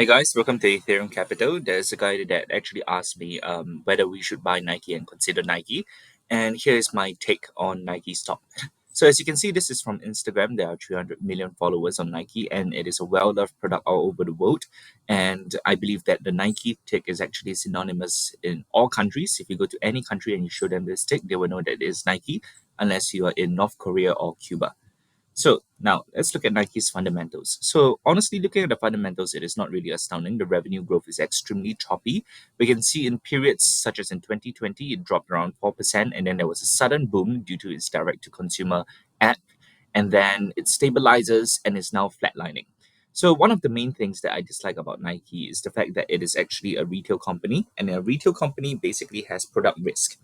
Hey guys, welcome to Ethereum Capital. There's a guy that actually asked me whether we should buy Nike and consider Nike. And here's my take on Nike stock. So as you can see, this is from Instagram. There are 300 million followers on Nike, and it is a well-loved product all over the world. And I believe that the Nike tick is actually synonymous in all countries. If you go to any country and you show them this tick, they will know that it is Nike, unless you are in North Korea or Cuba. So now let's look at Nike's fundamentals. So honestly, looking at the fundamentals, it is not really astounding. The revenue growth is extremely choppy. We can see in periods such as in 2020, it dropped around 4%, and then there was a sudden boom due to its direct-to-consumer app, and then it stabilizes and is now flatlining. So one of the main things that I dislike about Nike is the fact that it is actually a retail company, and a retail company basically has product risk.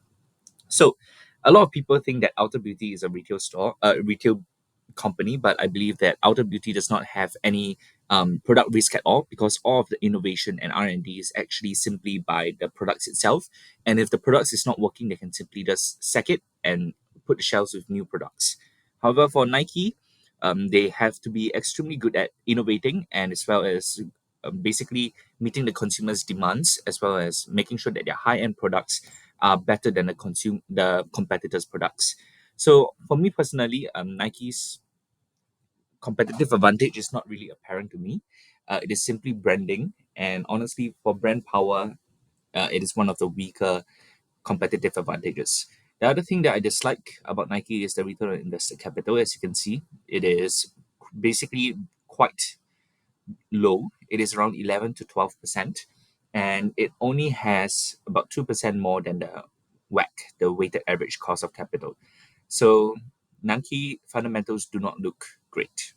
So a lot of people think that Outer Beauty is a retail company, but I believe that Outer Beauty does not have any product risk at all because all of the innovation and R&D is actually simply by the products itself. And if the products is not working, they can simply just sack it and put the shelves with new products. However, for Nike, they have to be extremely good at innovating and as well as basically meeting the consumers' demands, as well as making sure that their high-end products are better than the competitors' products. So for me personally, Nike's competitive advantage is not really apparent to me. It is simply branding, and honestly, for brand power, it is one of the weaker competitive advantages. The other thing that I dislike about Nike is the return on invested capital. As you can see, it is basically quite low. It is around 11 to 12%, and it only has about 2% more than the WACC, the weighted average cost of capital. So Nike fundamentals do not look great.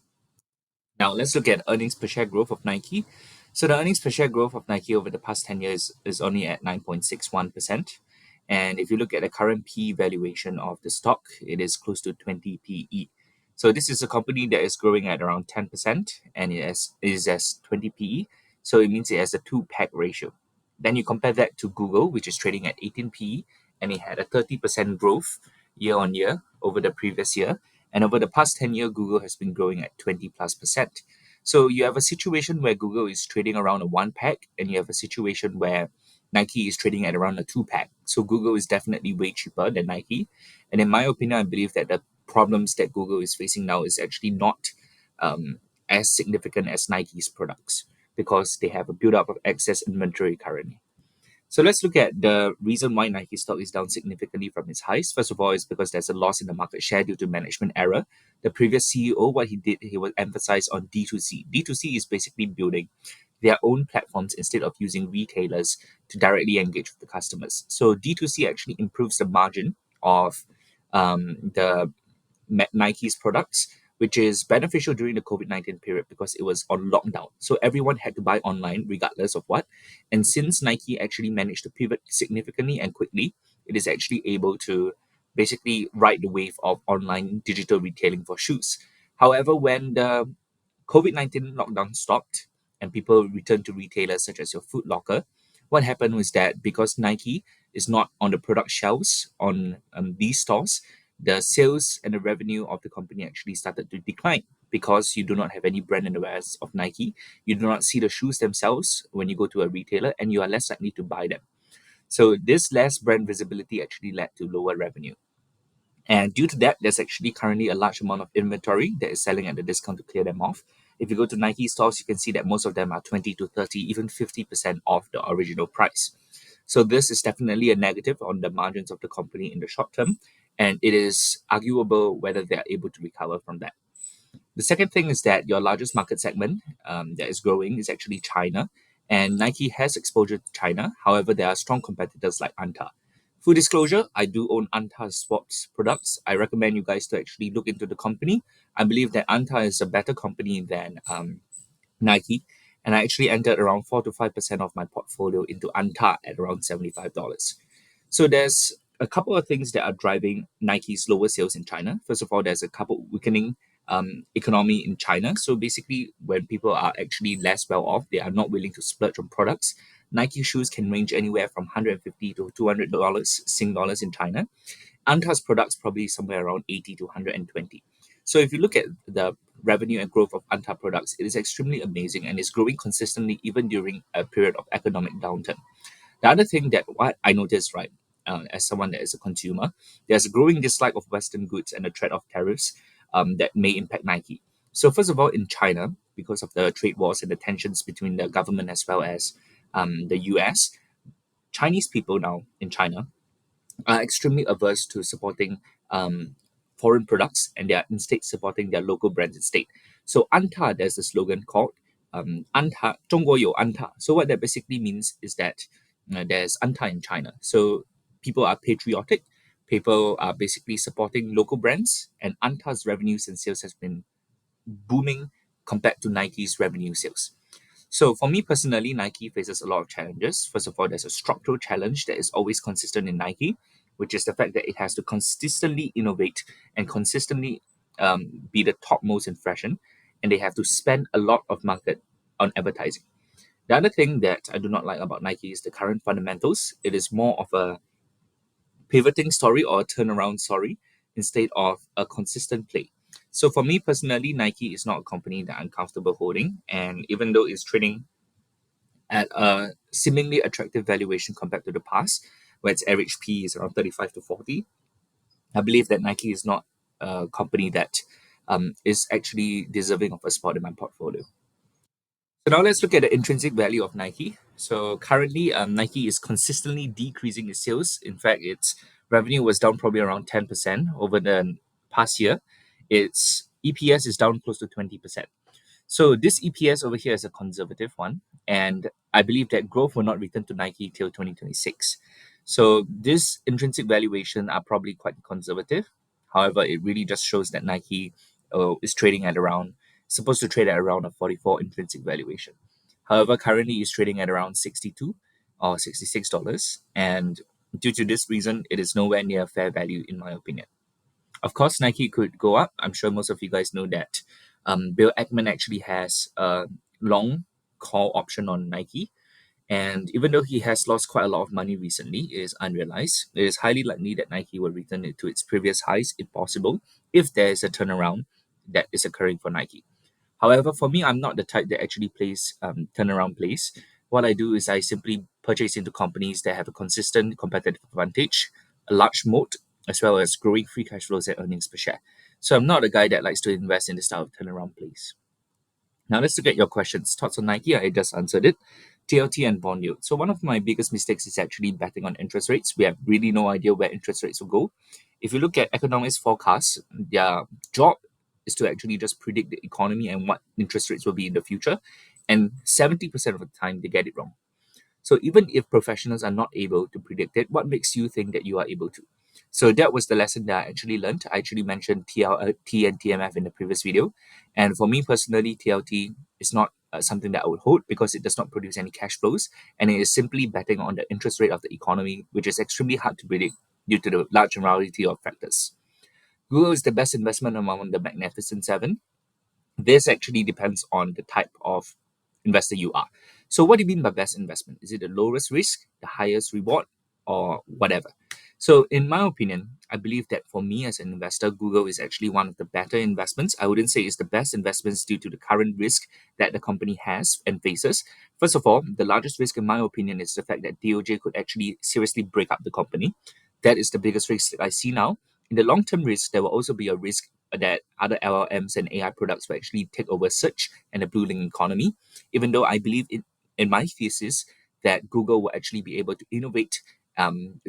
Now let's look at earnings per share growth of Nike. So the earnings per share growth of Nike over the past 10 years is only at 9.61%. And if you look at the current P valuation of the stock, it is close to 20 PE. So this is a company that is growing at around 10% and is as 20 PE. So it means it has a 2 PEG ratio. Then you compare that to Google, which is trading at 18 PE, and it had a 30% growth year on year over the previous year. And over the past 10 years, Google has been growing at 20 plus percent. So you have a situation where Google is trading around a 1 PEG, and you have a situation where Nike is trading at around a 2 PEG. So Google is definitely way cheaper than Nike. And in my opinion, I believe that the problems that Google is facing now is actually not as significant as Nike's products because they have a build-up of excess inventory currently. So let's look at the reason why Nike stock is down significantly from its highs. First of all, is because there's a loss in the market share due to management error. The previous CEO, what he did, he would emphasize on D2C. D2C is basically building their own platforms instead of using retailers to directly engage with the customers. So D2C actually improves the margin of the Nike's products, which is beneficial during the COVID-19 period because it was on lockdown. So everyone had to buy online regardless of what. And since Nike actually managed to pivot significantly and quickly, it is actually able to basically ride the wave of online digital retailing for shoes. However, when the COVID-19 lockdown stopped and people returned to retailers such as your Foot Locker, what happened was that because Nike is not on the product shelves on these stores, the sales and the revenue of the company actually started to decline because you do not have any brand awareness of Nike. You do not see the shoes themselves when you go to a retailer, and you are less likely to buy them. So this less brand visibility actually led to lower revenue. And due to that, there's actually currently a large amount of inventory that is selling at a discount to clear them off. If you go to Nike stores, you can see that most of them are 20 to 30, even 50% off the original price. So this is definitely a negative on the margins of the company in the short term, and it is arguable whether they are able to recover from that. The second thing is that your largest market segment that is growing is actually China, and Nike has exposure to China. However, there are strong competitors like Anta. Full disclosure, I do own Anta sports products. I recommend you guys to actually look into the company. I believe that Anta is a better company than Nike, and I actually entered around 4 to 5% of my portfolio into Anta at around $75. So there's a couple of things that are driving Nike's lower sales in China. First of all, there's a couple weakening economy in China. So basically, when people are actually less well off, they are not willing to splurge on products. Nike shoes can range anywhere from $150 to $200 Sing dollars in China. Anta's products probably somewhere around 80 to 120. So if you look at the revenue and growth of Anta products, it is extremely amazing and is growing consistently even during a period of economic downturn. The other thing that what I noticed, right, as someone that is a consumer, there's a growing dislike of Western goods and the threat of tariffs that may impact Nike. So first of all, in China, because of the trade wars and the tensions between the government as well as the US, Chinese people now in China are extremely averse to supporting foreign products and they are instead supporting their local brands instead. So Anta, there's a slogan called Anta, 中国有 Anta. So what that basically means is that there's Anta in China. So people are patriotic, people are basically supporting local brands, and Anta's revenues and sales has been booming compared to Nike's revenue sales. So for me personally, Nike faces a lot of challenges. First of all, there's a structural challenge that is always consistent in Nike, which is the fact that it has to consistently innovate and consistently be the topmost in fashion, and they have to spend a lot of market on advertising. The other thing that I do not like about Nike is the current fundamentals. It is more of a pivoting story or a turnaround story instead of a consistent play. So for me personally, Nike is not a company that I'm comfortable holding, and even though it's trading at a seemingly attractive valuation compared to the past, where its average P is around 35 to 40. I believe that Nike is not a company that is actually deserving of a spot in my portfolio. So now let's look at the intrinsic value of Nike. So currently, Nike is consistently decreasing its sales. In fact, its revenue was down probably around 10% over the past year. Its EPS is down close to 20%. So this EPS over here is a conservative one, and I believe that growth will not return to Nike till 2026. So this intrinsic valuation are probably quite conservative. However, it really just shows that Nike is trading at around supposed to trade at around a 44 intrinsic valuation. However, currently it's trading at around 62 or $66, and due to this reason, it is nowhere near fair value in my opinion. Of course, Nike could go up. I'm sure most of you guys know that Bill Ackman actually has a long call option on Nike. And even though he has lost quite a lot of money recently, it is unrealized. It is highly likely that Nike will return it to its previous highs if possible, if there is a turnaround that is occurring for Nike. However, for me, I'm not the type that actually plays turnaround plays. What I do is I simply purchase into companies that have a consistent competitive advantage, a large moat, as well as growing free cash flows and earnings per share. So I'm not a guy that likes to invest in this style of turnaround plays. Now let's look at your questions. Thoughts on Nike? I just answered it. TLT and bond yield. So one of my biggest mistakes is actually betting on interest rates. We have really no idea where interest rates will go. If you look at economics forecasts, their job is to actually just predict the economy and what interest rates will be in the future. And 70% of the time, they get it wrong. So even if professionals are not able to predict it, what makes you think that you are able to? So that was the lesson that I actually learned. I actually mentioned TLT and TMF in the previous video. And for me personally, TLT is not something that I would hold because it does not produce any cash flows. And it is simply betting on the interest rate of the economy, which is extremely hard to predict due to the large variety of factors. Google is the best investment among the Magnificent Seven. This actually depends on the type of investor you are. So, what do you mean by best investment? Is it the lowest risk, the highest reward, or whatever? So, in my opinion, I believe that for me as an investor, Google is actually one of the better investments. I wouldn't say it's the best investments due to the current risk that the company has and faces. First of all, the largest risk, in my opinion, is the fact that DOJ could actually seriously break up the company. That is the biggest risk that I see now. In the long term risk, there will also be a risk that other LLMs and AI products will actually take over search and the blue-link economy, even though I believe in my thesis that Google will actually be able to innovate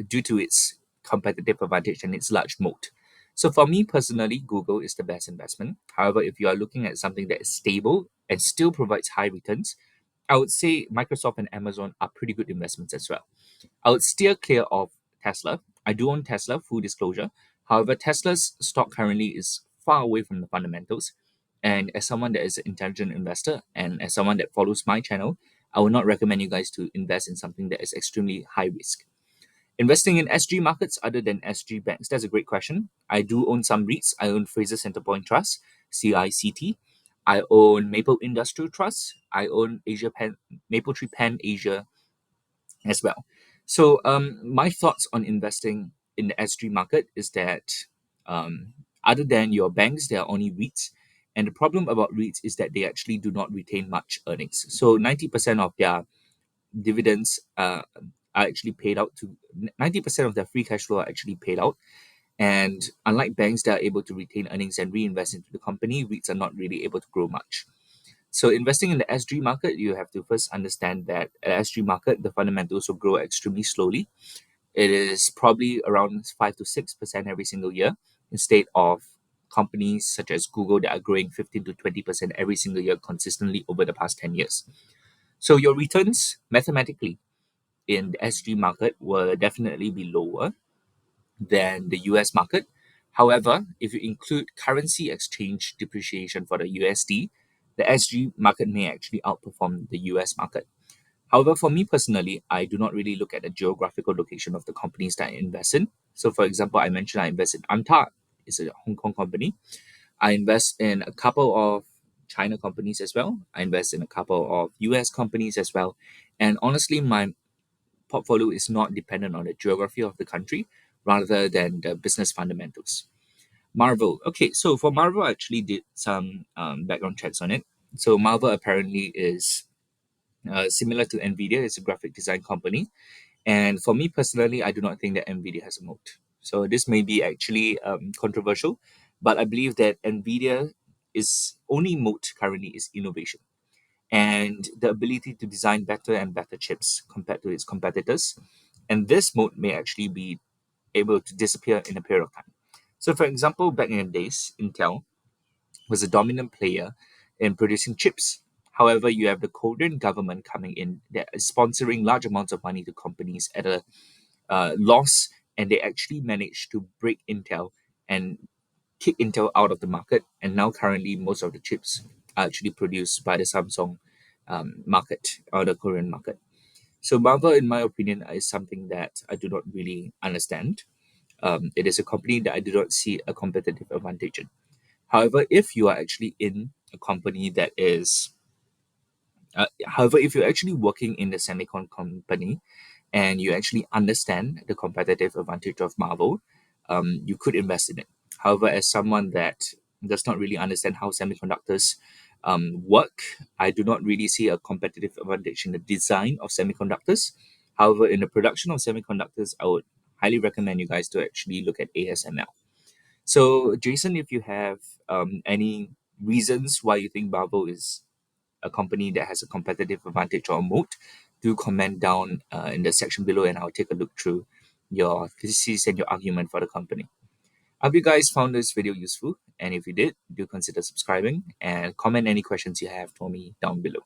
due to its competitive advantage and its large moat. So for me personally, Google is the best investment. However, if you are looking at something that is stable and still provides high returns, I would say Microsoft and Amazon are pretty good investments as well. I would steer clear of Tesla. I do own Tesla, full disclosure. However, Tesla's stock currently is far away from the fundamentals. And as someone that is an intelligent investor and as someone that follows my channel, I would not recommend you guys to invest in something that is extremely high risk. Investing in SG markets other than SG banks, that's a great question. I do own some REITs. I own Fraser Centerpoint Trust, CICT. I own Maple Industrial Trust. I own Maple Tree Pan Asia as well. So my thoughts on investing in the S3 market is that other than your banks, there are only REITs. And the problem about REITs is that they actually do not retain much earnings. So 90% of their dividends are actually paid out to 90% of their free cash flow are actually paid out. And unlike banks that are able to retain earnings and reinvest into the company, REITs are not really able to grow much. So investing in the SG market, you have to first understand that at SG market, the fundamentals will grow extremely slowly. It is probably around 5 to 6% every single year, instead of companies such as Google that are growing 15 to 20% every single year consistently over the past 10 years. So your returns mathematically in the SG market will definitely be lower than the US market. However, if you include currency exchange depreciation for the USD, the SG market may actually outperform the US market. However, for me personally, I do not really look at the geographical location of the companies that I invest in. So, for example, I mentioned I invest in Anta, it's a Hong Kong company. I invest in a couple of China companies as well. I invest in a couple of US companies as well. And honestly, my portfolio is not dependent on the geography of the country rather than the business fundamentals. Marvel. Okay, so for Marvel, I actually did some background checks on it. So Marvel apparently is similar to Nvidia. It's a graphic design company, and for me personally, I do not think that Nvidia has a moat. So this may be actually controversial, but I believe that Nvidia is only moat currently is innovation and the ability to design better and better chips compared to its competitors. And this mode may actually be able to disappear in a period of time. So, for example, back in the days, Intel was a dominant player in producing chips. However, you have the Korean government coming in that is sponsoring large amounts of money to companies at a loss, and they actually managed to break Intel and kick Intel out of the market. And now, currently, most of the chips are actually produced by the Samsung market or the Korean market. So, Marvel, in my opinion, is something that I do not really understand. It is a company that I do not see a competitive advantage in. However, if you are actually in a company that is, however, if you're actually working in the semicon company and you actually understand the competitive advantage of Marvel, you could invest in it. However, as someone that does not really understand how semiconductors work, I do not really see a competitive advantage in the design of semiconductors. However, in the production of semiconductors, I would highly recommend you guys to actually look at ASML. So, Jason, if you have any reasons why you think Marvel is a company that has a competitive advantage or a moat, do comment down in the section below and I'll take a look through your thesis and your argument for the company. I hope you guys found this video useful, and if you did, do consider subscribing and comment any questions you have for me down below.